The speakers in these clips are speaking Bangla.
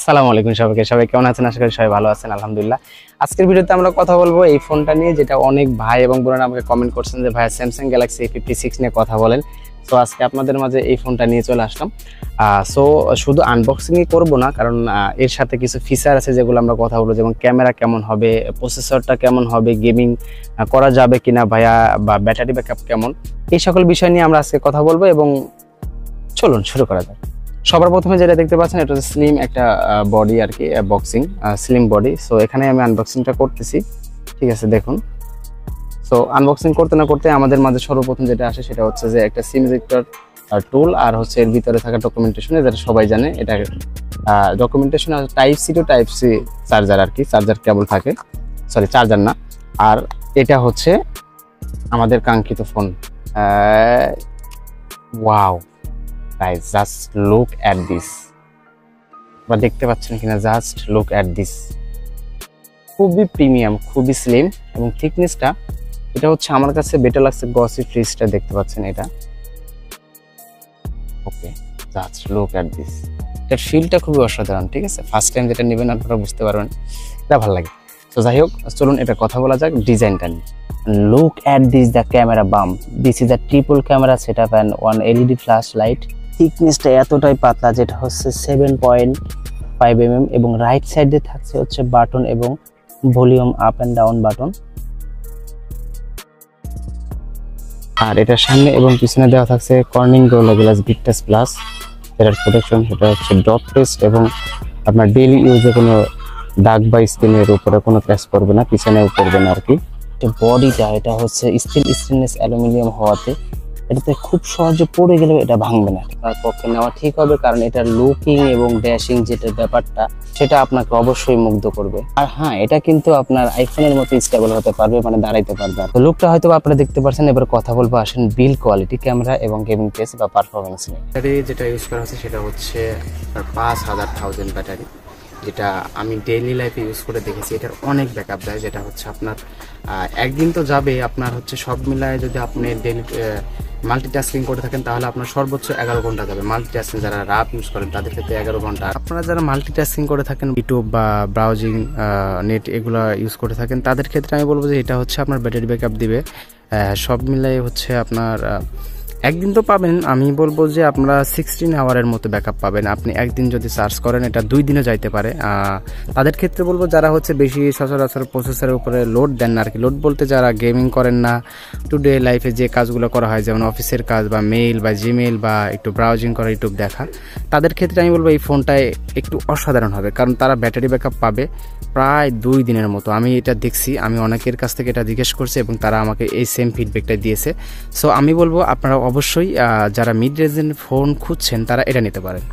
আসসালামু আলাইকুম সবাই কেমন আছেন? আশা করি সবাই ভালো আছেন, আলহামদুলিল্লাহ। আজকের ভিডিওতে আমরা কথা বলবো এই ফোনটা নিয়ে, যেটা অনেক ভাই এবং বোনেরা আমাকে কমেন্ট করছেন যে ভাই স্যামসাং গ্যালাক্সি A56 নিয়ে কথা বলেন। সো আজকে আপনাদের মাঝে এই ফোনটা নিয়ে চলে আসলাম। সো শুধু আনবক্সিংই করবো না, কারণ এর সাথে কিছু ফিচার আছে যেগুলো আমরা কথা বলবো, যেমন ক্যামেরা কেমন হবে, প্রসেসরটা কেমন হবে, গেমিং করা যাবে কিনা ভাইয়া, বা ব্যাটারি ব্যাকআপ কেমন, এই সকল বিষয় নিয়ে আমরা আজকে কথা বলবো। এবং চলুন শুরু করা যাক। সবার প্রথমে যেটা দেখতে পাচ্ছেন, এটা হচ্ছে স্লিম একটা বডি আর কি, বক্সিং স্লিম বডি। সো এখানে আমি আনবক্সিংটা করতেছি, ঠিক আছে, দেখুন। সো আনবক্সিং করতে না করতে আমাদের মাঝে সর্বপ্রথম যেটা আসে সেটা হচ্ছে যে একটা সিম ইজেক্টর টুল, আর হচ্ছে এর ভিতরে থাকা ডকুমেন্টেশন, যেটা সবাই জানে। এটা documentation type C to type C charger আর কি, চার্জার কেবল থাকে, সরি চার্জার না। আর এটা হচ্ছে আমাদের কাঙ্ক্ষিত phone. Wow guys, just look at this, বা দেখতে পাচ্ছেন কিনা, জাস্ট লুক অ্যাট দিস। খুবই প্রিমিয়াম, খুবই স্লিম, এবং থিকনেসটা এটা হচ্ছে আমার কাছে বেটার লাগছে গসি ফ্রিজটা, দেখতে পাচ্ছেন এটা। ওকে, জাস্ট লুক অ্যাট দিস। এটার ফিলটা খুবই অসাধারণ, ঠিক আছে। ফার্স্ট টাইম যেটা নেবেন আপনারা বুঝতে পারবেন, এটা ভালো লাগে। তো যাই হোক, চলুন এটা কথা বলা যাক ডিজাইনটা নিয়ে। Look at this, the camera bump. This is a triple camera setup and one LED flashlight. থিকনেসটা এতটাই পাতলা, যেটা হচ্ছে 7.5 mm, এবং রাইট সাইডে থাকছে হচ্ছে বাটন এবং volume up and down button. আর এটার সামনে এবং পিছনে দেওয়া থাকছে Corning Gorilla Glass Victus plus. এটার প্রোটেকশন সেটা হচ্ছে ডট টেস্ট, এবং আপনার ডেইলি ইউজে কোনো দাগ বা স্কিনের উপরে কোনো ক্র্যাশ করবে না, পিছনেও পড়বে না আর কি। বডিটা এটা হচ্ছে স্টেনলেস অ্যালুমিনিয়াম হওয়াতে এটাতে খুব সহজে পড়ে গেলেও এটা ভাঙবে না, তার পক্ষে নেওয়া ঠিক হবে, কারণ এটার লুকিং এবং ড্যাশিং যেটা ব্যাপারটা, সেটা আপনাকে অবশ্যই মুগ্ধ করবে। আর হ্যাঁ, এটা কিন্তু আপনার আইফোনের মতো স্টেবল হতে পারবে, মানে দাঁড়াইতে পারবে। তো লুকটা হয়তো আপনারা দেখতে পাচ্ছেন। এবার কথা বলবো আসেন বিল্ড কোয়ালিটি, ক্যামেরা এবং গেমিং পেস বা পারফরমেন্স নিয়ে। ব্যাটারি যেটা ইউজ করা হচ্ছে সেটা হচ্ছে 5000 ব্যাটারি, যেটা আমি ডেইলি লাইফে ইউজ করে দেখেছি। এটার অনেক ব্যাকআপ দেয়, যেটা হচ্ছে আপনার একদিন তো যাবে, আপনার হচ্ছে সব মিলায় যদি আপনি ডেইলি মাল্টিটাস্কিং করে থাকেন তাহলে আপনার সর্বোচ্চ 11 ঘন্টা যাবে। মাল্টিটাস্কিং যারা রাত ইউজ করেন তাদের ক্ষেত্রে 11 ঘন্টা। আপনারা যারা মাল্টিটাস্কিং করে থাকেন, ইউটিউব বা ব্রাউজিং, নেট এগুলো ইউজ করে থাকেন, তাদের ক্ষেত্রে আমি বলবো যে এটা হচ্ছে আপনার ব্যাটারি ব্যাকআপ দিবে। সব মিলাই হচ্ছে আপনার একদিন তো পাবেন, আমি বলবো যে আপনারা 16 আওয়ারের মতো ব্যাকআপ পাবেন। আপনি একদিন যদি চার্জ করেন এটা 2 দিনে যাইতে পারে। তাদের ক্ষেত্রে বলবো যারা হচ্ছে বেশি সচরাচর প্রসেসরের উপরে লোড দেন না আর কি। লোড বলতে যারা গেমিং করেন না, টুডে লাইফে যে কাজগুলো করা হয়, যেমন অফিসের কাজ বা মেইল বা জিমেইল বা একটু ব্রাউজিং করা, ইউটিউব দেখা, তাদের ক্ষেত্রে আমি বলবো এই ফোনটায় একটু অসাধারণ হবে, কারণ তারা ব্যাটারি ব্যাকআপ পাবে প্রায় 2 দিনের মতো। আমি এটা দেখছি, আমি অনেকের কাছ থেকে এটা জিজ্ঞেস করছি এবং তারা আমাকে এই সেম ফিডব্যাকটা দিয়েছে। সো আমি বলবো আপনারা অবশ্যই যারা মিড রেঞ্জের ফোন খুঁজছেন তারা এটা নিতে পারেন।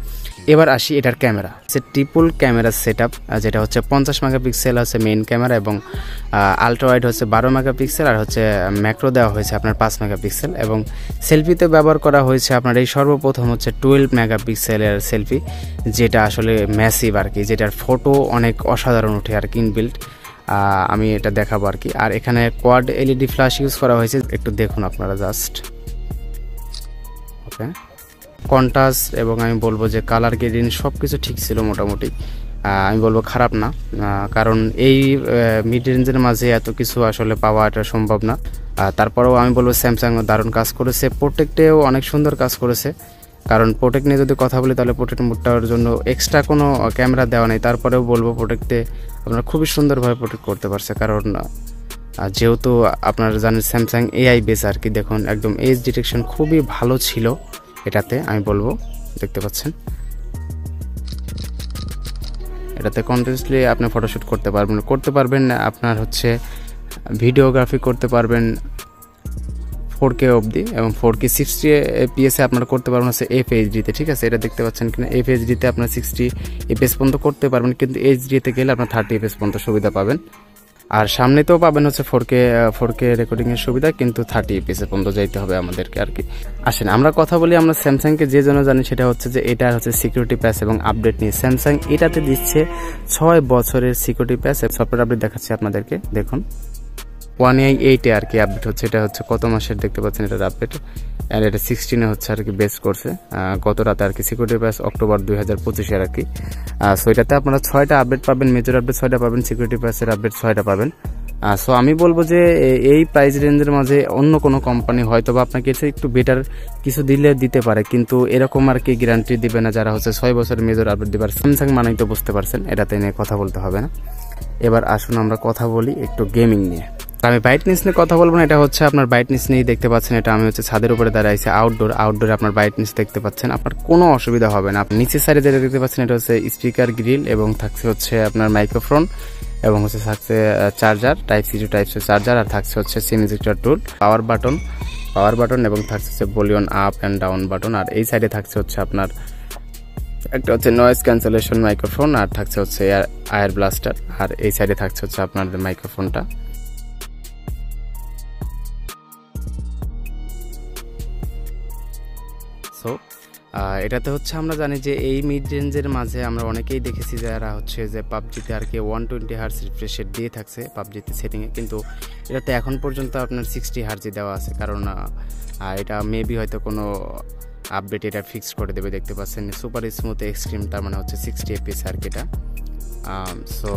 এবার আসি এটার ক্যামেরা। ট্রিপল ক্যামেরা সেটআপ, যেটা হচ্ছে 50 মেগাপিক্সেল হচ্ছে মেইন ক্যামেরা, এবং আলট্রা ওয়াইড হচ্ছে 12 মেগাপিক্সেল, আর হচ্ছে ম্যাক্রো দেওয়া হয়েছে আপনার 5 মেগাপিক্সেল, এবং সেলফিতে ব্যবহার করা হয়েছে আপনার এই সর্বপ্রথম হচ্ছে 12 মেগাপিক্সেলের সেলফি, যেটা আসলে ম্যাসিভ আর কি, যেটার ফটো অনেক অসাধারণ ওঠে আর কি, ইনবিল্ট। আমি এটা দেখাবো আর কি। আর এখানে কোয়াড এলইডি ফ্ল্যাশ ইউজ করা হয়েছে, একটু দেখুন আপনারা জাস্ট। ওকে, কন্ট্রাস্ট এবং আমি বলবো যে কালার গ্রেডিং সব কিছু ঠিক ছিল মোটামুটি, আমি বলবো খারাপ না, কারণ এই মিড রেঞ্জের মাঝে এত কিছু আসলে পাওয়া এটা সম্ভব না। তারপরেও আমি বলবো স্যামসাং দারুণ কাজ করেছে, প্রোটেক্টেও অনেক সুন্দর কাজ করেছে। কারণ প্রোটেক্ট নিয়ে যদি কথা বলি তাহলে প্রোটেক্ট মোডটার জন্য এক্সট্রা কোনো ক্যামেরা দেওয়া নেই, তারপরেও বলবো প্রোটেক্টে আপনারা খুবই সুন্দরভাবে প্রোটেক্ট করতে পারছে, কারণ যেহেতু আপনারা জানেন স্যামসাং এআই বেস আর কি। দেখুন একদম এজ ডিটেকশন খুবই ভালো ছিল এটাতে, আমি বলবো দেখতে পাচ্ছেন। এটাতে কন্টিনিউসলি আপনি ফটোশ্যুট করতে পারবেন, আপনার হচ্ছে ভিডিওগ্রাফি করতে পারবেন 4K অবধি, এবং 4K 60 FPS আপনারা করতে পারবেন হচ্ছে FHD-তে, ঠিক আছে। এটা দেখতে পাচ্ছেন কিনা, FHD-তে আপনার 60 FPS পর্যন্ত করতে পারবেন, কিন্তু HD-তে গেলে আপনার 30 FPS পর্যন্ত সুবিধা পাবেন। আর সামনেতেও পাবেন হচ্ছে 4K রেকর্ডিংয়ের সুবিধা, কিন্তু 30 FPS পর্যন্ত যাইতে হবে আমাদেরকে আর কি। আসেন আমরা কথা বলি আমরা স্যামসাংকে যে জন্য জানি, সেটা হচ্ছে যে এটা হচ্ছে সিকিউরিটি প্যাচ এবং আপডেট নিয়ে। স্যামসাং এটাতে দিচ্ছে 6 বছরের সিকিউরিটি প্যাচ, সফটওয়্যার আপডেট দেখাচ্ছি আপনাদেরকে, দেখুন। 1.8 আর কি আপডেট হচ্ছে। এটা হচ্ছে কত মাসের দেখতে পাচ্ছেন এটার আপডেট, আর এটা 16 হচ্ছে আর কি বেস করছে গত রাতে আর কি, সিকিউরিটি প্যাচ অক্টোবর 2025 আর কি। সো এটাতে আপনারা 6টা আপডেট পাবেন, মেজর আপডেট 6টা পাবেন, সিকিউরিটি প্যাচের আপডেট 6টা পাবেন। সো আমি বলবো যে এই প্রাইস রেঞ্জের মাঝে অন্য কোনো কোম্পানি হয়তো বা আপনাকে এসে একটু বেটার কিছু দিতে পারে, কিন্তু এরকম আর কি গ্যারান্টি দিবে না যারা হচ্ছে 6 বছরের মেজর আপডেট দিবার। স্যামসাং মানেই তো বুঝতে পারছেন, এটাতে নিয়ে কথা বলতে হবে না। এবার আসুন আমরা কথা বলি একটু গেমিং নিয়ে। আমি ব্রাইটনেস নিয়ে কথা বলবো না, এটা হচ্ছে আপনার ব্রাইটনেস নিয়েই দেখতে পাচ্ছেন। এটা আমি হচ্ছে ছাদের উপরে দাঁড়াইছি, আউটডোরে আপনার ব্রাইটনেস দেখতে পাচ্ছেন, আপনার কোনো অসুবিধা হবে না। আপনি নিচের সাইডে যেটা দেখতে পাচ্ছেন এটা হচ্ছে স্পিকার গ্রিল, এবং থাকছে হচ্ছে আপনার মাইক্রোফোন, এবং হচ্ছে থাকছে charger type C to type C charger, আর থাকছে হচ্ছে সিম ইজেক্টর টুল, পাওয়ার বাটন, এবং থাকছে হচ্ছে volume up and down button. আর এই সাইডে থাকছে হচ্ছে আপনার একটা হচ্ছে নয়েজ ক্যান্সেলেশন মাইক্রোফোন, আর থাকছে হচ্ছে এয়ার ব্লাস্টার, আর এই সাইডে থাকছে হচ্ছে আপনার মাইক্রোফোনটা। সো এটাতে হচ্ছে আমরা জানি যে এই মিড রেঞ্জের মাঝে আমরা অনেকেই দেখেছি যারা হচ্ছে যে পাবজিতে আর কি 120 হার্জ রিফ্রেশ রেট দিয়ে থাকছে পাবজিতে সেটিংয়ে, কিন্তু এটাতে এখন পর্যন্ত আপনার 60 হার্জই দেওয়া আছে, কারণ এটা মেবি হয়তো কোনো আপডেট এটা ফিক্সড করে দেবে। দেখতে পাচ্ছেন সুপার স্মুথ এক্সট্রিম, তার মানে হচ্ছে 60 FPS আর কি এটা। সো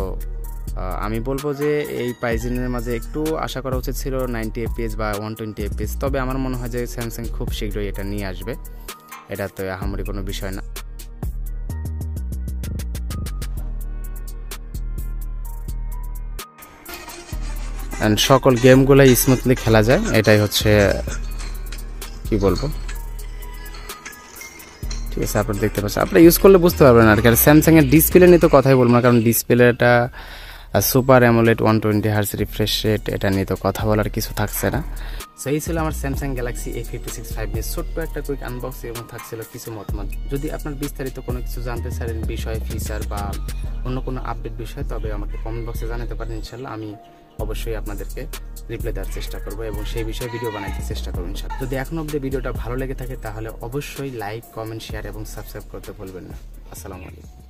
আমি বলবো যে এই প্রাইজিংয়ের মাঝে একটু আশা করা উচিত ছিল 90 FPS বা 120 FPS, তবে আমার মনে হয় যে স্যামসাং খুব শীঘ্রই এটা নিয়ে আসবে, এটা তো আহামরি কোনো বিষয় না। অ্যান্ড সকল গেমগুলোই স্মুথলি খেলা যায়, এটাই হচ্ছে কি বলবো। ঠিক আছে, আপনারা দেখতে পাচ্ছেন, আপনারা ইউজ করলে বুঝতে পারবেন আর কি। আর স্যামসাং এর ডিসপ্লে নিয়ে তো কথাই বলবো না, কারণ ডিসপ্লেটা super AMOLED 120 hertz refresh rate, এটা নিয়ে তো কথা বলার কিছু থাকছে না। সো এই ছিল আমার স্যামসাং গ্যালাক্সি A56 5G ছোট্ট একটা কুইক আনবক্সিং, এবং থাকছিল কিছু মতামত। যদি আপনার বিস্তারিত কোনো কিছু জানতে চান বিষয়, ফিচার বা অন্য কোনো আপডেট বিষয়, তবে আমাকে কমেন্ট বক্সে জানাতে পারেন। ইনশাল্লাহ আমি অবশ্যই আপনাদেরকে রিপ্লাই দেওয়ার চেষ্টা করবো, এবং সেই বিষয়ে ভিডিও বানাইতে চেষ্টা করবো ইনশাল্লাহ। যদি এখন অবধি ভিডিওটা ভালো লেগে থাকে তাহলে অবশ্যই লাইক, কমেন্ট, শেয়ার এবং সাবস্ক্রাইব করতে ভুলবেন না। আসসালামু আলাইকুম।